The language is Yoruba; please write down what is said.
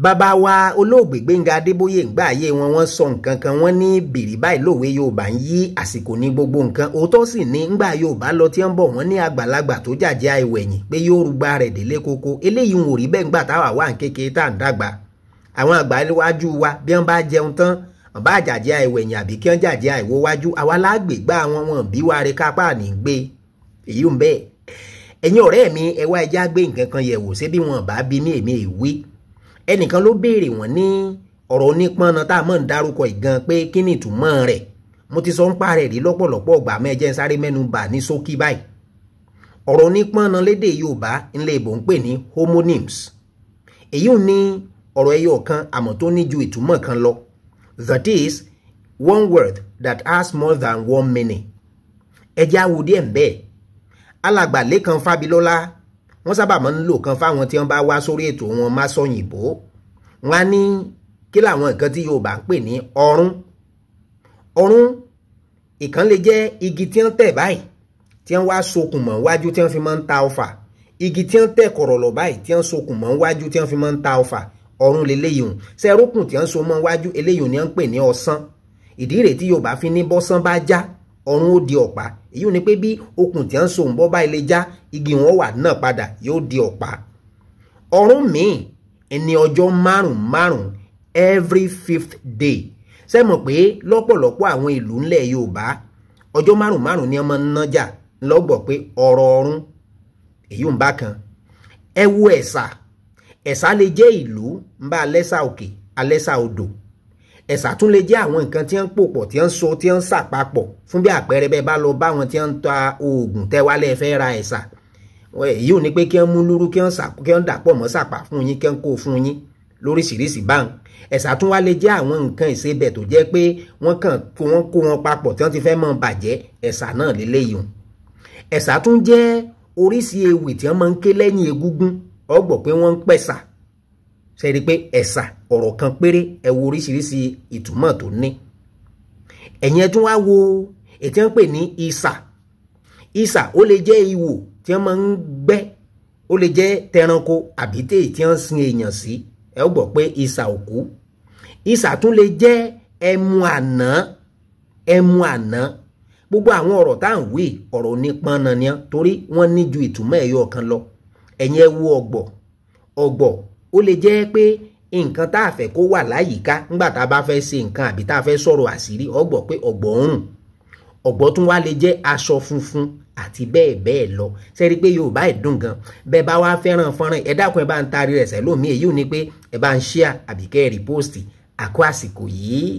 bàbá wa olóògbé Gbénga Adébóyè ńgbà ayé wọ́n sọ nǹkan kan wọ́n ní bìrì báyìí lòwe Yorùbá ń yí àsìkò ní gbogbo nǹkan òótọ́ sì ní ńgbà Yorùbá lọ tí ń bọ̀ wọ́n ní àgbàlagbà tó jàjẹ́ àìwẹ̀yìn pé yóò rúgbà rẹ̀ délé koko eléyìí ń wò rí bẹ́ẹ̀ ńgbà táwa wà ń kékeré tá à ń dàgbà àwọn àgbà iwájú wa bí wọ́n bá jẹun tán wọ́n bá jàjẹ́ àìwẹ̀yìn àbí kí wọ́n jàjẹ́ àìwò wájú àwa lágbègbà wọn bí wa rẹ̀ kápá ní gbé èyí ń bẹ́ẹ̀ ẹ̀yin ọ̀rẹ́ mi ẹ wá ẹjá gbé nǹkan kan yẹ̀wò ṣé bí wọn bá bí ní èmi ìwé ẹnìkan ló béèrè wọ́n ní ọ̀rọ̀ onípọnà tá a mọ̀ ń dárúkọ ìgan pé kí ni ìtumọ̀ rẹ̀ mo ti sọ ń pa rẹ̀ rí lọ́pọ̀lọpọ̀ ọgbà mẹ́jẹ́ ń sáré mẹ́nu bà ní ṣókí báyìí ọ̀rọ̀ onípọnà lédè Yorùbá ńlẹ̀ ìbò ń pè ní homonyms èyí ò ní ọ̀rọ̀ ẹyọ kan àmọ́ tó ní ju ìtumọ̀ kan lọ that is one word that has more than one meaning ẹjẹ́ àwò díẹ̀ ń bẹ́ẹ̀ alàgbà Lékan Fábilọ́lá wọ́n sábà máa ń lò kan fáwọn tí wọ́n bá wá sórí ètò wọn má sọ̀yìnbó wọ́n á ní kí làwọn nǹkan tí Yorùbá ń pè ní ọrún ọrún ìkan lè jẹ́ igi tí wọ́n tẹ̀ báyìí tí wọ́n wá sokùn mọ́ wájú tí wọ́n fi máa ń ta ọfà igi tí wọ́n tẹ̀ kọ̀rọ̀lọ̀ báyìí tí wọ́n sokùn mọ́ wájú tí wọ́n fi máa ń ta ọfà ọrún leléyìí hùn sẹ́rùkùn tí wọ́n so mọ́ wájú eléyìí ni wọ́n ń pè ní ọsán ìdí rèé tí Yorùbá fi ní bọ́sán bá já ọrún ó di ọ̀pá èyí ò ní pé bí okùn tí wọ́n so ń bọ́ bá ilé já igi wọn wà náà padà yóò di ọ̀pá ọrún míì ẹni ọjọ́ márùn-ún every 5th day ṣé mọ̀ pé lọ́pọ̀lọpọ̀ àwọn ìlú ńlẹ̀ Yorùbá ọjọ́ márùn-ún ni wọ́n máa ń nájà lọ́gbọ̀ pé ọ̀rọ̀ ọrún èyí ò ń bá kan ẹ wo ẹ̀sà lè jẹ́ ìlú ń bá alẹ́sà òkè alẹ́sà odò ẹ̀sà tún lè jẹ́ àwọn nǹkan tí wọ́n ń pò pọ̀ tí wọ́n ń so tí wọ́n ń sà papọ̀ fún bí àpẹẹrẹ bẹ́ẹ̀ bá lọ bá wọn tí wọ́n ń ta oògùn tẹ́wálẹ̀ fẹ́ ra ẹ̀sà èyí ò ní pé kí wọ́n mú lúrú kí wọ́n dàpọ̀ mọ́ sàpà fún yín kí wọ́n kó fún yín lóríṣiríṣi báwọn ẹ̀sà tún wá lè jẹ́ àwọn nǹkan ìsebẹ̀ tó jẹ́ pé wọ́n kó wọn papọ̀ tí wọ́n ti fẹ́ mọ́ bàjẹ́ ẹ̀sà náà lélẹ́yìí hùn ẹ̀sà tún jẹ́ oríṣi ewì tí wọ́n máa ń ké lẹ́yìn egúngún ọgbọ̀ pé wọ́n ń pẹ̀sà ṣe rí i pé ẹ̀sà ọ̀rọ̀ kan péré ẹ wo oríṣiríṣi ìtumọ̀ tó ní ẹ̀yin ẹ tún wá wo ètí wọ́n pè ní ìsà ó lè jẹ́ ìwò tí wọ́n máa ń gbẹ́ ó lè jẹ́ tẹranko àbí tí wọ́n sin èèyàn sí ẹ gbọ́ pé ìsà òkú ìsà tún lè jẹ́ ẹmu àná gbogbo àwọn ọ̀rọ̀ tá à ń wí ọ̀rọ̀ onípọnà ni torí wọ́n ní ju ìtumọ̀ ẹyọ kan lọ ẹ̀yin ẹ wo ọ̀gbọ̀ ó lè jẹ́ pé nǹkan tá a fẹ́ kó wà láyìíká nígbà tá a bá fẹ́ ṣe nǹkan àbí tá a fẹ́ sọ̀rọ̀ àṣírí ọ̀gbọ̀ pé ọ̀gbọ̀ ń rùn ọ̀gbọ̀ tún wá lè jẹ́ aṣọ funfun àti bẹ́ẹ̀ bẹ́ẹ̀ lọ ṣe rí i pé Yorùbá ìdùn gan bẹ́ẹ̀ bá wá fẹ́ràn fọ́nrán ẹ dákun ẹ bá ń taari rẹ̀ sẹ́lómi èyí ò ní pé ẹ bá ń ṣíà àbí kẹ́ ẹ rìpóòsì àkó àsìkò yìí.